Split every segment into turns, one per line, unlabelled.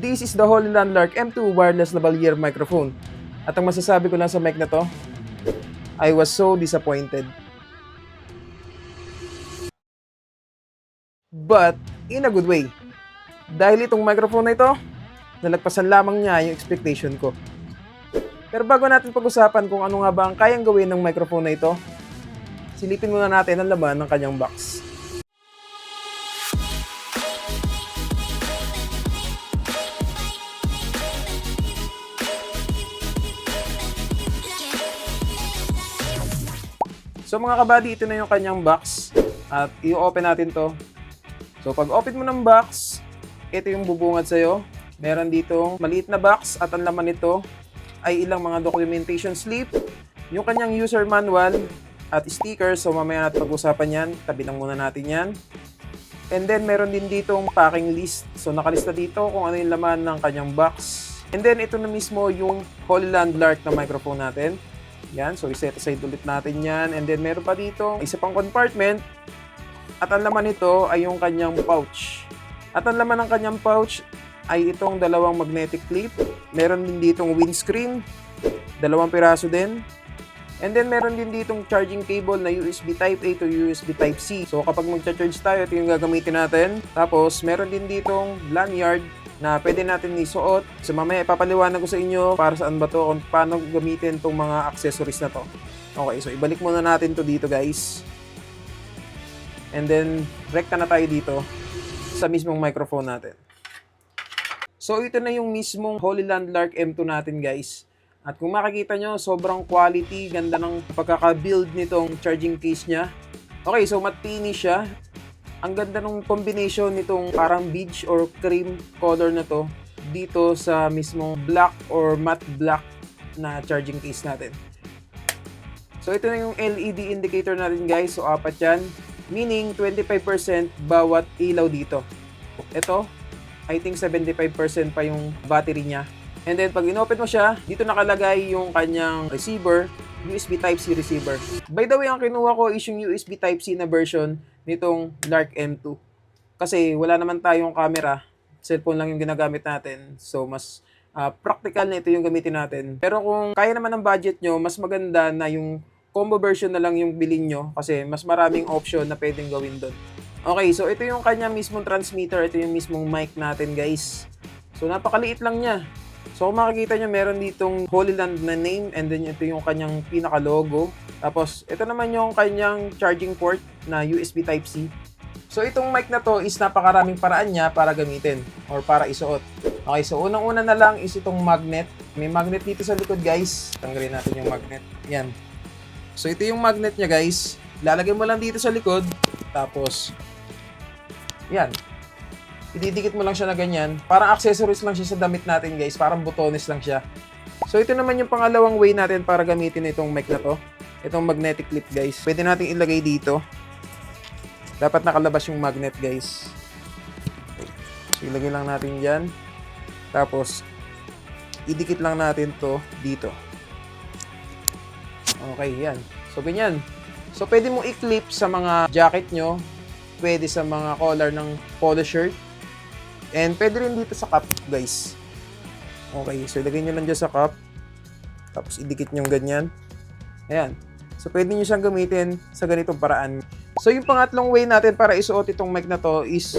This is the Hollyland Lark M2 wireless lavalier microphone. At ang masasabi ko lang sa mic na to, I was so disappointed. But, in a good way. Dahil itong microphone na ito, nalagpasan lamang niya yung expectation ko. Pero bago natin pag-usapan kung ano nga ba ang kayang gawin ng microphone na ito, silipin muna natin ang laman ng kanyang box. So mga kabady, ito na yung kanyang box at i-open natin to. So pag open mo ng box, ito yung bubungad sa'yo. Meron ditong maliit na box at ang laman nito ay ilang mga documentation slip, yung kanyang user manual at sticker. So mamaya natin pag-usapan yan, tabi lang muna natin yan. And then meron din ditong packing list. So nakalista dito kung ano yung laman ng kanyang box. And then ito na mismo yung Hollyland Lark na microphone natin. Yan, so i-set aside ulit natin yan. And then meron pa dito isa pang compartment. At ang laman nito ay yung kanyang pouch. At ang laman ng kanyang pouch ay itong dalawang magnetic clip. Meron din ditong windscreen, 2 piraso din. And then meron din ditong charging cable na USB Type A to USB Type C. So kapag magcha-charge tayo, ito yung gagamitin natin. Tapos meron din ditong lanyard na pwede natin isuot. So mamaya ipapaliwanag ko sa inyo para saan ba to, kung paano gamitin itong mga accessories na to. Okay, so ibalik muna natin to dito guys. And then rekta na tayo dito sa mismong microphone natin. So ito na yung mismong Hollyland Lark M2 natin guys. At kung makikita nyo, sobrang quality, ganda ng pagkaka-build nitong charging case niya. Okay, so matte finish siya. Ang ganda ng combination nitong parang beige or cream color na to dito sa mismong black or matte black na charging case natin. So ito na yung LED indicator natin guys. So apat yan. Meaning 25% bawat ilaw dito. Ito, I think 75% pa yung battery niya. And then pag inopen mo siya, dito nakalagay yung kanyang receiver, USB Type-C receiver. By the way, ang kinuha ko is yung USB Type-C na version nitong Lark M2. Kasi wala naman tayong camera, cellphone lang yung ginagamit natin. So mas practical na ito yung gamitin natin. Pero kung kaya naman ng budget nyo, mas maganda na yung combo version na lang yung bilhin nyo kasi mas maraming option na pwedeng gawin doon. Okay, so ito yung kanya mismong transmitter, ito yung mismong mic natin guys. So napakaliit lang niya. So kung makikita nyo, meron ditong Hollyland na name and then ito yung kanyang pinaka-logo. Tapos ito naman yung kanyang charging port na USB Type-C. So itong mic na to is napakaraming paraan niya para gamitin or para isuot. Okay, so unang-una na lang is itong magnet. May magnet dito sa likod guys. Tanggalin natin yung magnet. Yan. So ito yung magnet niya guys. Lalagay mo lang dito sa likod. Tapos yan. Ididikit mo lang siya na ganyan. Parang accessories lang siya sa damit natin guys. Parang botones lang siya. So ito naman yung pangalawang way natin para gamitin itong mic na to. Itong magnetic clip guys. Pwede natin ilagay dito. Dapat nakalabas yung magnet guys. So ilagay lang natin dyan. Tapos idikit lang natin to dito. Okay, yan. So ganyan. So pwede mong i-clip sa mga jacket nyo. Pwede sa mga collar ng polo shirt. And pwede rin dito sa cup, guys. Okay, so ilagay nyo lang dyan sa cup. Tapos idikit nyo ganyan. Ayan. So pwede nyo siyang gamitin sa ganitong paraan. So yung pangatlong way natin para isuot itong mic na to is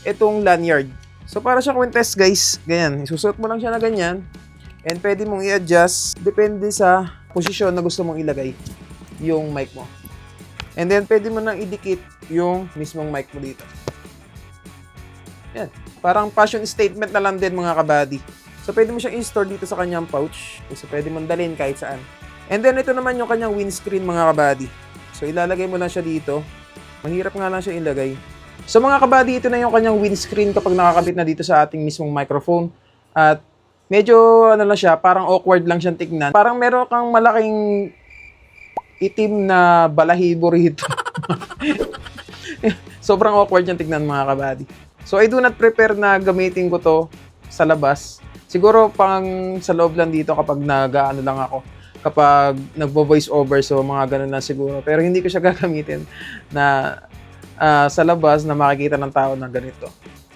itong lanyard. So para siya kwentes, guys. Ganyan. Isusuot mo lang siya na ganyan. And pwede mong i-adjust. Depende sa posisyon na gusto mong ilagay yung mic mo. And then pwede mo nang idikit yung mismong mic mo dito. Yan. Parang fashion statement na lang din mga kabady. So pwede mo siyang i-store dito sa kanyang pouch. So pwede mong dalhin kahit saan. And then ito naman yung kanyang windscreen mga kabady. So ilalagay mo lang siya dito. Mahirap nga lang siya ilagay. So mga kabady, ito na yung kanyang windscreen kapag nakakabit na dito sa ating mismong microphone. At medyo ano lang siya, parang awkward lang siyang tignan. Parang meron kang malaking itim na balahibo rito. Sobrang awkward yung tignan mga kabady. So I do not prepare na gamitin ko to sa labas. Siguro pang sa loob lang dito kapag nag-ano lang ako. Kapag nagvo-voice over, so mga ganun lang siguro. Pero hindi ko siya gagamitin na sa labas na makikita ng tao na ganito.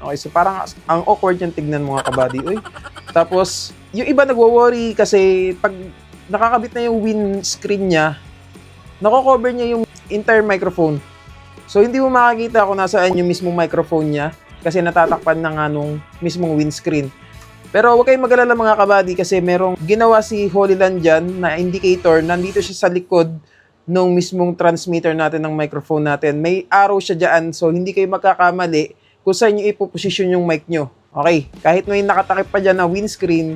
Okay, so parang ang awkward yung tignan mga kabady. Uy. Tapos, yung iba nagwo-worry kasi pag nakakabit na yung windscreen niya, nako-cover niya yung entire microphone. So, hindi mo makakita kung nasaan yung mismong microphone niya kasi natatakpan na nga nung mismong windscreen. Pero huwag kayong mag-alala mga kabady kasi merong ginawa si Holyland dyan na indicator. Nandito siya sa likod nung mismong transmitter natin ng microphone natin. May arrow siya dyan, so hindi kayo magkakamali kung saan nyo ipoposisyon yung mic nyo. Okay, kahit may nakatakip pa dyan na windscreen,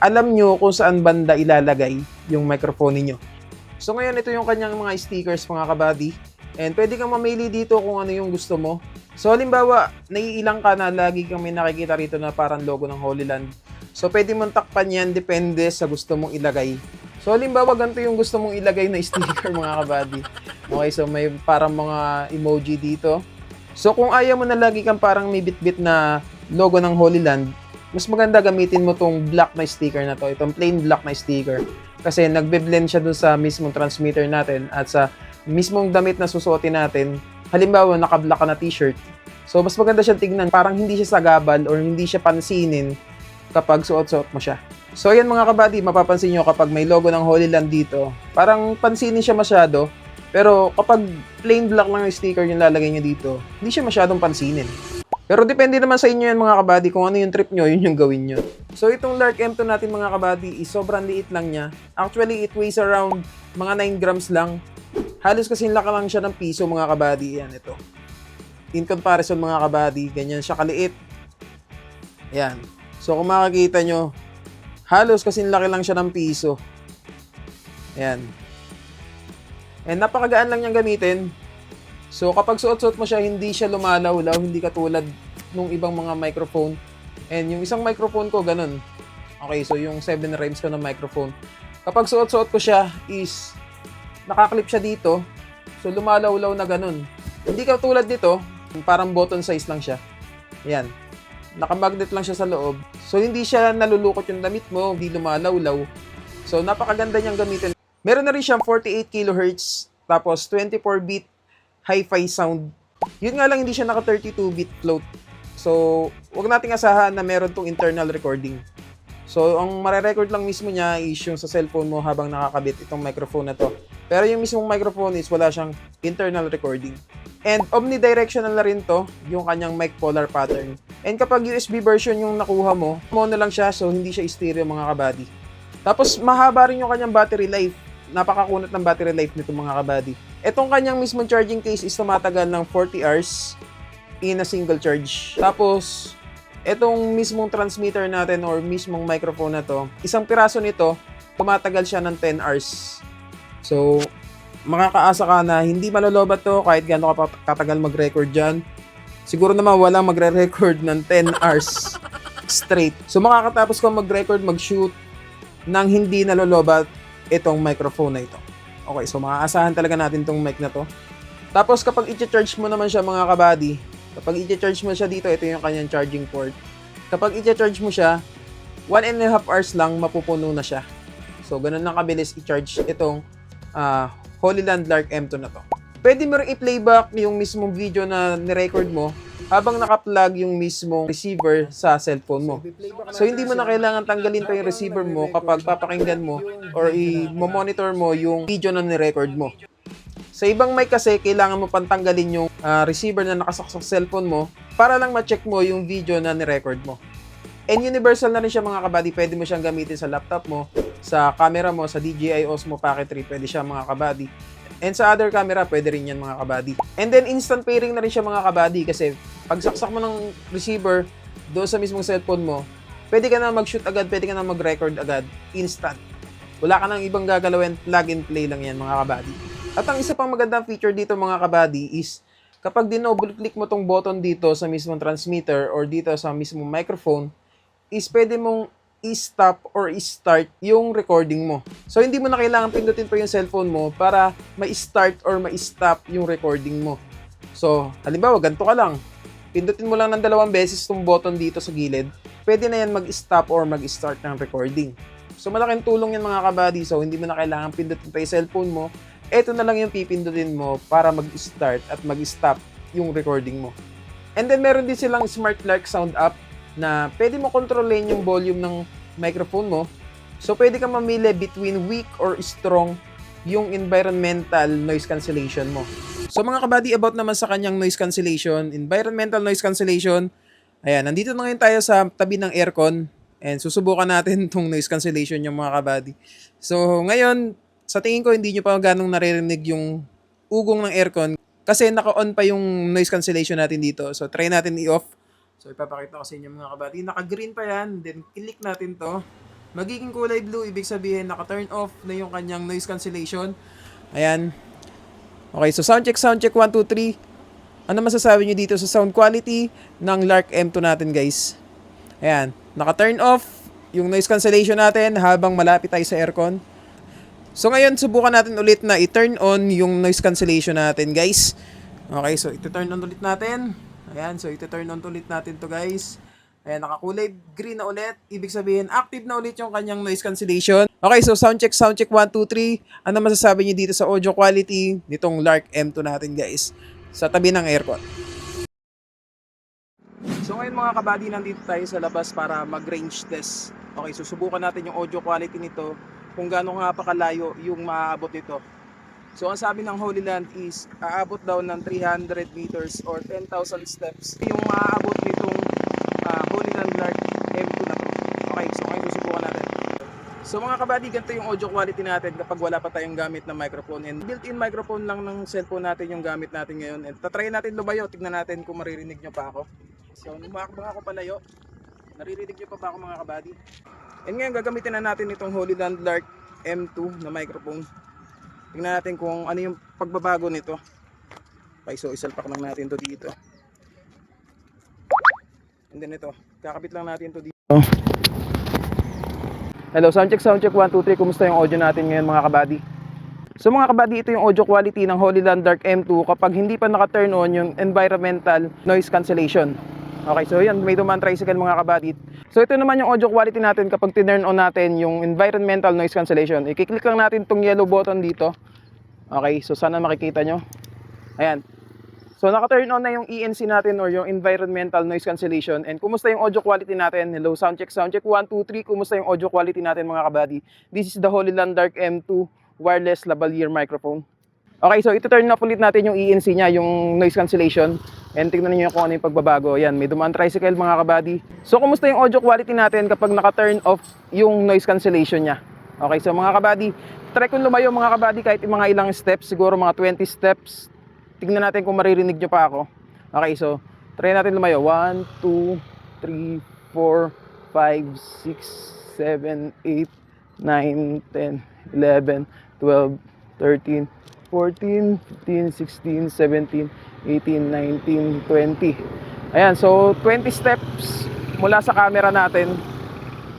alam nyo kung saan banda ilalagay yung microphone niyo. So ngayon, ito yung kanyang mga stickers mga kabady. And pwede kang mamili dito kung ano yung gusto mo. So halimbawa, naiilang ka na lagi kang may nakikita rito na parang logo ng Holyland. So pwede mong takpan yan, depende sa gusto mong ilagay. So halimbawa, ganito yung gusto mong ilagay na sticker mga kabady. Okay, so may parang mga emoji dito. So kung ayaw mo na lagi kang parang may bit-bit na logo ng Holyland, mas maganda gamitin mo tong black na sticker na to, itong plain black na sticker. Kasi nagbe-blend siya dun sa mismong transmitter natin at sa mismong damit na susuotin natin. Halimbawa, naka-black ka na t-shirt. So, mas maganda siyang tignan. Parang hindi siya sagabal or hindi siya pansinin kapag suot-suot mo siya. So, ayan mga kabady, mapapansin nyo kapag may logo ng Holyland dito, parang pansinin siya masyado. Pero kapag plain black lang yung sticker yung lalagay nyo dito, hindi siya masyadong pansinin. Pero depende naman sa inyo yan mga kabady, kung ano yung trip nyo, yun yung gawin nyo. So, itong Lark M2 natin mga kabady is sobrang liit lang niya. Actually, it weighs around mga 9 grams lang. Halos kasi laki lang siya ng piso mga kabady. Yan, ito. In comparison mga kabady, ganyan siya kaliit. Yan. So kung makikita nyo, halos kasi laki lang siya ng piso. Yan. And napakagaan lang niyang gamitin. So kapag suot-suot mo siya, hindi siya lumalawlaw, hindi katulad nung ibang mga microphone. And yung isang microphone ko, ganun. Okay, so yung 7 rhymes ko na microphone. Kapag suot-suot ko siya is nakaklip siya dito. So, lumalawlaw na ganun. Hindi ka tulad dito, parang button size lang siya. Yan. Nakamagnet lang siya sa loob. So, hindi siya nalulukot yung damit mo, hindi lumalawlaw. So, napakaganda niyang gamitin. Meron na rin siyang 48 kHz, tapos 24-bit hi-fi sound. Yun nga lang, hindi siya naka 32-bit float. So, wag nating asahan na meron tong internal recording. So, ang mare-record lang mismo niya is yung sa cellphone mo habang nakakabit itong microphone na to. Pero yung mismong microphone is wala siyang internal recording. And omnidirectional na rin to, yung kanyang mic polar pattern. And kapag USB version yung nakuha mo, mono lang siya, so hindi siya stereo mga kabady. Tapos mahaba rin yung kanyang battery life. Napakakunat ng battery life nito mga kabady. Itong kanyang mismong charging case is tumatagal ng 40 hours in a single charge. Tapos, etong mismong transmitter natin or mismong microphone na to, isang piraso nito, tumatagal siya ng 10 hours. So, makakaasa ka na hindi malolobat to kahit gaano ka katagal mag-record dyan. Siguro naman walang magre-record ng 10 hours straight. So, makakatapos ka mag-record, mag-shoot nang hindi nalolobat itong microphone na ito. Okay, so makaasahan talaga natin itong mic na to. Tapos, kapag i-charge mo naman siya mga kabady, kapag i-charge mo siya dito, ito yung kanyang charging port. Kapag i-charge mo siya, 1.5 hours lang, mapupuno na siya. So, ganun lang kabilis i-charge itong Holyland Lark M2 na to. Pwede mo rin i-playback yung mismong video na ni-record mo habang naka-plug yung mismong receiver sa cellphone mo. So, hindi mo na kailangan tanggalin pa yung receiver mo kapag papakinggan mo or i-monitor mo yung video na ni-record mo. Sa ibang mic kasi, kailangan mo pantanggalin yung receiver na nakasaksak sa cellphone mo para lang ma-check mo yung video na ni-record mo. And universal na rin siya mga kabady. Pwede mo siyang gamitin sa laptop mo, sa camera mo, sa DJI Osmo Pocket 3. Pwede siya mga kabady. And sa other camera, pwede rin yan mga kabady. And then instant pairing na rin siya mga kabady kasi pag saksak mo ng receiver doon sa mismong cellphone mo, pwede ka na mag-shoot agad, pwede ka na mag-record agad. Instant. Wala ka nang ibang gagalawin, plug and play lang yan mga kabady. At ang isa pang magandang feature dito mga kabady is kapag dinouble-click mo tong button dito sa mismong transmitter or dito sa mismong microphone, is pwede mong i-stop or i-start yung recording mo. So, hindi mo na kailangan pindutin pa yung cellphone mo para ma-start or ma-stop yung recording mo. So, halimbawa, ganito ka lang. Pindutin mo lang ng 2 beses itong button dito sa gilid. Pwede na yan mag-stop or mag-start ng recording. So, malaking tulong yan mga kabady. So, hindi mo na kailangan pindutin pa yung cellphone mo. Ito na lang yung pipindutin mo para mag-start at mag-stop yung recording mo. And then meron din silang Smart Lark Sound App na pwede mo kontrolin yung volume ng microphone mo. So pwede ka mamili between weak or strong yung environmental noise cancellation mo. So mga kabady, about naman sa kanyang noise cancellation, environmental noise cancellation, ayan, nandito na ngayon tayo sa tabi ng aircon and susubukan natin itong noise cancellation yung mga kabady. So ngayon, sa tingin ko hindi nyo pa ganong naririnig yung ugong ng aircon kasi naka-on pa yung noise cancellation natin dito. So try natin i-off. So ipapakita ko sa inyo mga kabady. Naka-green pa yan, then click natin to. Magiging kulay blue, ibig sabihin naka-turn off na yung kanyang noise cancellation. Ayan. Okay, so sound check 1, 2, 3. Ano masasabi nyo dito sa sound quality ng Lark M2 natin guys? Ayan, naka-turn off yung noise cancellation natin habang malapit tayo sa aircon. So ngayon, subukan natin ulit na i-turn on yung noise cancellation natin guys. Okay, so ito-turn on ulit natin. Ayan, so ito-turn on ulit natin to guys. Ayan, nakakulay green na ulit. Ibig sabihin, active na ulit yung kanyang noise cancellation. Okay, so sound check 1, 2, 3. Ano masasabi niyo dito sa audio quality nitong Lark M2 natin guys? Sa tabi ng aircon. So ngayon mga kabady, nandito tayo sa labas para mag-range test. Okay, susubukan natin yung audio quality nito kung gaano nga pa kalayo yung maaabot nito. So ang sabi ng Holy Land is aabot daw ng 300 meters or 10,000 steps yung maaabot nitong Holy Land Lark M2 na to. Okay, so ngayon susubukan natin. So mga kabady, ganito yung audio quality natin kapag wala pa tayong gamit na microphone. And built-in microphone lang ng cellphone natin yung gamit natin ngayon. And tatry natin lumayo, tignan natin kung maririnig nyo pa ako. So lumakbang ako palayo, naririnig nyo pa ba ako mga kabady? And ngayon gagamitin na natin itong Holy Land Lark M2 na microphone. Tingnan natin kung ano yung pagbabago nito. Okay, so isalpak lang natin to dito. And then ito, kakabit lang natin to dito. Hello, sound check 1, 2, 3. Kumusta yung audio natin ngayon mga kabady? So mga kabady, ito yung audio quality ng Holy Land Lark M2 kapag hindi pa naka-turn on yung environmental noise cancellation. Okay, so yan, may dumaan tricycle mga kabady. So ito naman yung audio quality natin kapag tinurn on natin yung environmental noise cancellation. I-click lang natin tong yellow button dito. Okay, so sana makikita nyo. Ayan. So naka-turn on na yung ENC natin or yung environmental noise cancellation. And kumusta yung audio quality natin? Hello, sound check 1, 2, 3. Kumusta yung audio quality natin mga kabady? This is the Holy Land Lark M2 wireless lavalier microphone. Okay, so ito-turn off ulit natin yung ENC niya, yung noise cancellation. And tignan niyo kung ano yung pagbabago. Ayan, may dumaan tricycle mga kabady. So kumusta yung audio quality natin kapag naka-turn off yung noise cancellation niya? Okay, so mga kabady, try kong lumayo mga kabady kahit mga ilang steps, siguro mga 20 steps. Tignan natin kung maririnig nyo pa ako. Okay, so try natin lumayo. 1, 2, 3, 4, 5, 6, 7, 8, 9, 10, 11, 12, 13, 14, 15, 16, 17, 18, 19, 20. Ayan, so 20 steps mula sa camera natin.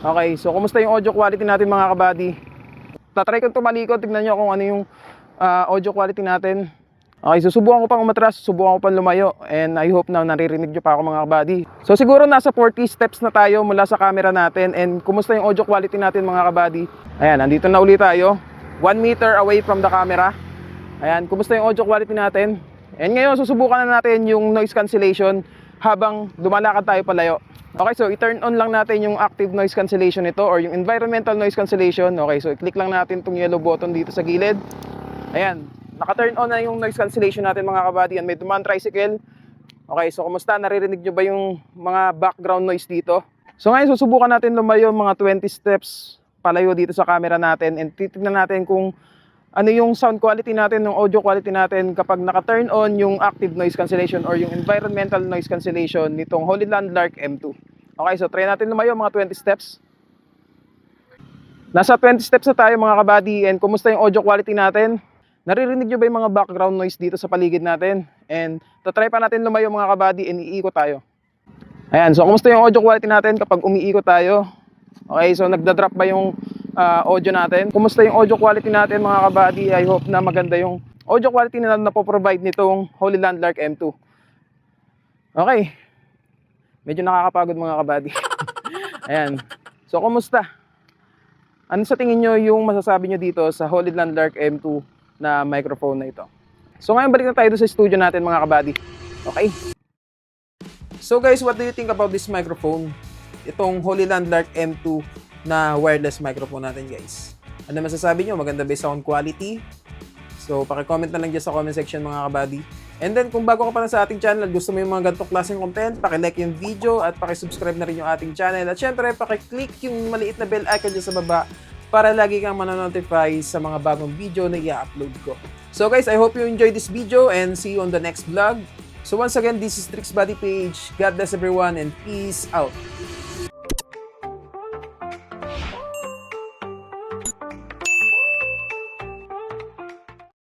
Okay, so kumusta yung audio quality natin mga kabady? Tatry kong tumalikod, tignan nyo kung ano yung audio quality natin. Okay, susubukan ko pang umatras, susubukan ko pang lumayo, and I hope na naririnig nyo pa ako mga kabady. So siguro nasa 40 steps na tayo mula sa camera natin, and kumusta yung audio quality natin mga kabady? Ayan, nandito na ulit tayo, 1 meter away from the camera. Ayan, kumusta yung audio quality natin? And ngayon, susubukan na natin yung noise cancellation habang lumalakad tayo palayo. Okay, so i-turn on lang natin yung active noise cancellation nito or yung environmental noise cancellation. Okay, so i-click lang natin itong yellow button dito sa gilid. Ayan, naka-turn on na yung noise cancellation natin mga kabady. Yan, may dumaan tricycle. Okay, so kumusta? Naririnig nyo ba yung mga background noise dito? So ngayon, susubukan natin lumayo mga 20 steps palayo dito sa camera natin and titignan natin kung ano yung sound quality natin, yung audio quality natin kapag naka-turn on yung active noise cancellation or yung environmental noise cancellation nitong Holy Land Lark M2. Okay, so try natin lumayo mga 20 steps. Nasa 20 steps na tayo mga kabady, and kumusta yung audio quality natin? Naririnig nyo ba yung mga background noise dito sa paligid natin? And tatry pa natin lumayo mga kabady and iikot tayo. Ayan, so kumusta yung audio quality natin kapag umiikot tayo? Okay, so nagda-drop ba yung audio natin? Kumusta yung audio quality natin mga kabady? I hope na maganda yung audio quality na napoprovide nitong Holy Land Lark M2. Okay, medyo nakakapagod mga kabady. Ayan, so kumusta? Ano sa tingin nyo yung masasabi nyo dito sa Holy Land Lark M2 na microphone na ito? So ngayon balik na tayo sa studio natin mga kabady. Okay. So guys, what do you think about this microphone? Itong Holy Landmark M2 na wireless microphone natin guys. Ano masasabi nyo? Maganda ba yung sound quality? So, paki-comment na lang dyan sa comment section mga kabady. And then, kung bago ka pa na sa ating channel at gusto mo yung mga ganitong klaseng content, paki-like yung video at paki-subscribe na rin yung ating channel. At syempre, paki-click yung maliit na bell icon dyan sa baba para lagi kang manonotify sa mga bagong video na i-upload ko. So guys, I hope you enjoyed this video and see you on the next vlog. So once again, this is Trix Body Page. God bless everyone and peace out.